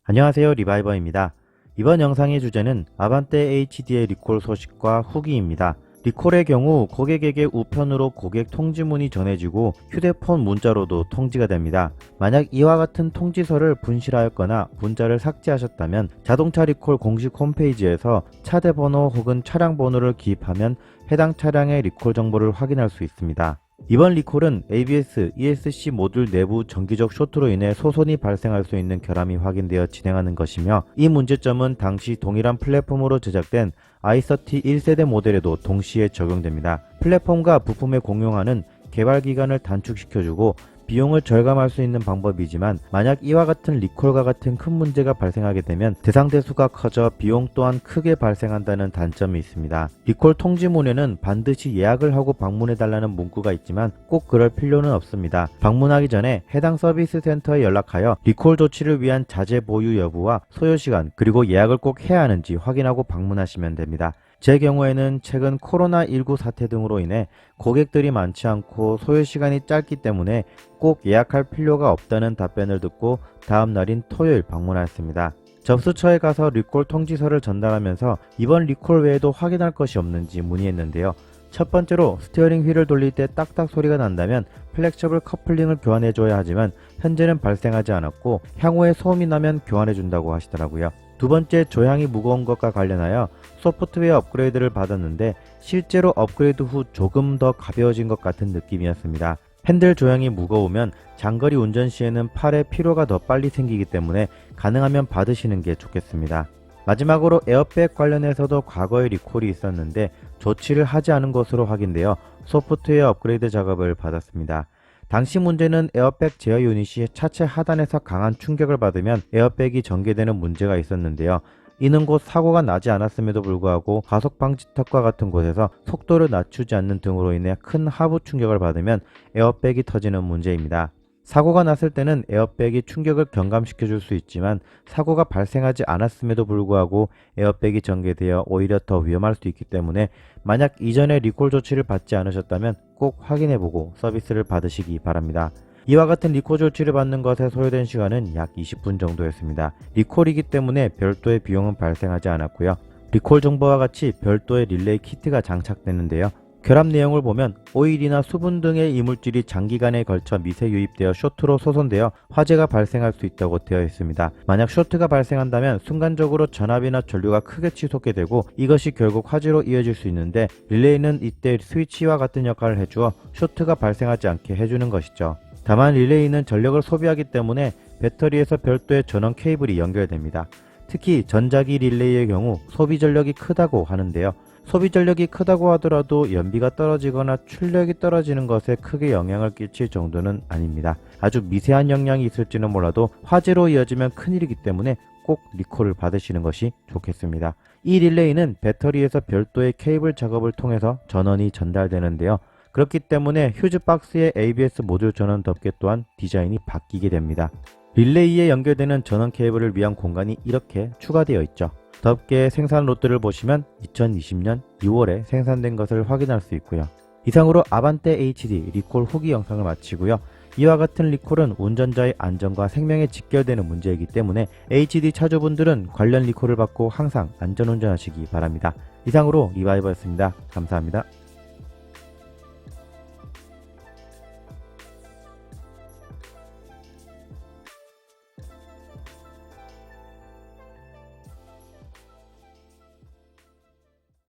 안녕하세요, 리바이버입니다. 이번 영상의 주제는 아반떼 HD의 리콜 소식과 후기입니다. 리콜의 경우 고객에게 우편으로 고객 통지문이 전해지고 휴대폰 문자로도 통지가 됩니다. 만약 이와 같은 통지서를 분실하였거나 문자를 삭제하셨다면 자동차 리콜 공식 홈페이지에서 차대 번호 혹은 차량 번호를 기입하면 해당 차량의 리콜 정보를 확인할 수 있습니다. 이번 리콜은 ABS, ESC 모듈 내부 정기적 쇼트로 인해 소손이 발생할 수 있는 결함이 확인되어 진행하는 것이며, 이 문제점은 당시 동일한 플랫폼으로 제작된 i30 1세대 모델에도 동시에 적용됩니다. 플랫폼과 부품의 공용화는 개발 기간을 단축시켜주고 비용을 절감할 수 있는 방법이지만, 만약 이와 같은 리콜과 같은 큰 문제가 발생하게 되면 대상 대수가 커져 비용 또한 크게 발생한다는 단점이 있습니다. 리콜 통지문에는 반드시 예약을 하고 방문해달라는 문구가 있지만 꼭 그럴 필요는 없습니다. 방문하기 전에 해당 서비스 센터에 연락하여 리콜 조치를 위한 자재 보유 여부와 소요시간, 그리고 예약을 꼭 해야 하는지 확인하고 방문하시면 됩니다. 제 경우에는 최근 코로나19 사태 등으로 인해 고객들이 많지 않고 소요시간이 짧기 때문에 꼭 예약할 필요가 없다는 답변을 듣고 다음 날인 토요일 방문하였습니다. 접수처에 가서 리콜 통지서를 전달하면서 이번 리콜 외에도 확인할 것이 없는지 문의했는데요. 첫 번째로 스티어링 휠을 돌릴 때 딱딱 소리가 난다면 플렉셔블 커플링을 교환해줘야 하지만 현재는 발생하지 않았고 향후에 소음이 나면 교환해준다고 하시더라고요. 두 번째, 조향이 무거운 것과 관련하여 소프트웨어 업그레이드를 받았는데 실제로 업그레이드 후 조금 더 가벼워진 것 같은 느낌이었습니다. 핸들 조향이 무거우면 장거리 운전 시에는 팔에 피로가 더 빨리 생기기 때문에 가능하면 받으시는 게 좋겠습니다. 마지막으로 에어백 관련해서도 과거에 리콜이 있었는데 조치를 하지 않은 것으로 확인되어 소프트웨어 업그레이드 작업을 받았습니다. 당시 문제는 에어백 제어 유닛이 차체 하단에서 강한 충격을 받으면 에어백이 전개되는 문제가 있었는데요. 이는 곧 사고가 나지 않았음에도 불구하고 가속 방지턱과 같은 곳에서 속도를 낮추지 않는 등으로 인해 큰 하부 충격을 받으면 에어백이 터지는 문제입니다. 사고가 났을 때는 에어백이 충격을 경감시켜 줄 수 있지만 사고가 발생하지 않았음에도 불구하고 에어백이 전개되어 오히려 더 위험할 수 있기 때문에 만약 이전에 리콜 조치를 받지 않으셨다면 꼭 확인해보고 서비스를 받으시기 바랍니다. 이와 같은 리콜 조치를 받는 것에 소요된 시간은 약 20분 정도였습니다. 리콜이기 때문에 별도의 비용은 발생하지 않았고요. 리콜 정보와 같이 별도의 릴레이 키트가 장착되는데요. 결합 내용을 보면 오일이나 수분 등의 이물질이 장기간에 걸쳐 미세 유입되어 쇼트로 소손되어 화재가 발생할 수 있다고 되어 있습니다. 만약 쇼트가 발생한다면 순간적으로 전압이나 전류가 크게 치솟게 되고 이것이 결국 화재로 이어질 수 있는데, 릴레이는 이때 스위치와 같은 역할을 해주어 쇼트가 발생하지 않게 해주는 것이죠. 다만 릴레이는 전력을 소비하기 때문에 배터리에서 별도의 전원 케이블이 연결됩니다. 특히 전자기 릴레이의 경우 소비 전력이 크다고 하는데요. 소비 전력이 크다고 하더라도 연비가 떨어지거나 출력이 떨어지는 것에 크게 영향을 끼칠 정도는 아닙니다. 아주 미세한 영향이 있을지는 몰라도 화재로 이어지면 큰일이기 때문에 꼭 리콜을 받으시는 것이 좋겠습니다. 이 릴레이는 배터리에서 별도의 케이블 작업을 통해서 전원이 전달되는데요. 그렇기 때문에 휴즈박스의 ABS 모듈 전원 덮개 또한 디자인이 바뀌게 됩니다. 릴레이에 연결되는 전원 케이블을 위한 공간이 이렇게 추가되어 있죠. 덮개 생산 로트를 보시면 2020년 6월에 생산된 것을 확인할 수 있고요. 이상으로 아반떼 HD 리콜 후기 영상을 마치고요. 이와 같은 리콜은 운전자의 안전과 생명에 직결되는 문제이기 때문에 HD 차주분들은 관련 리콜을 받고 항상 안전운전하시기 바랍니다. 이상으로 리바이버였습니다. 감사합니다.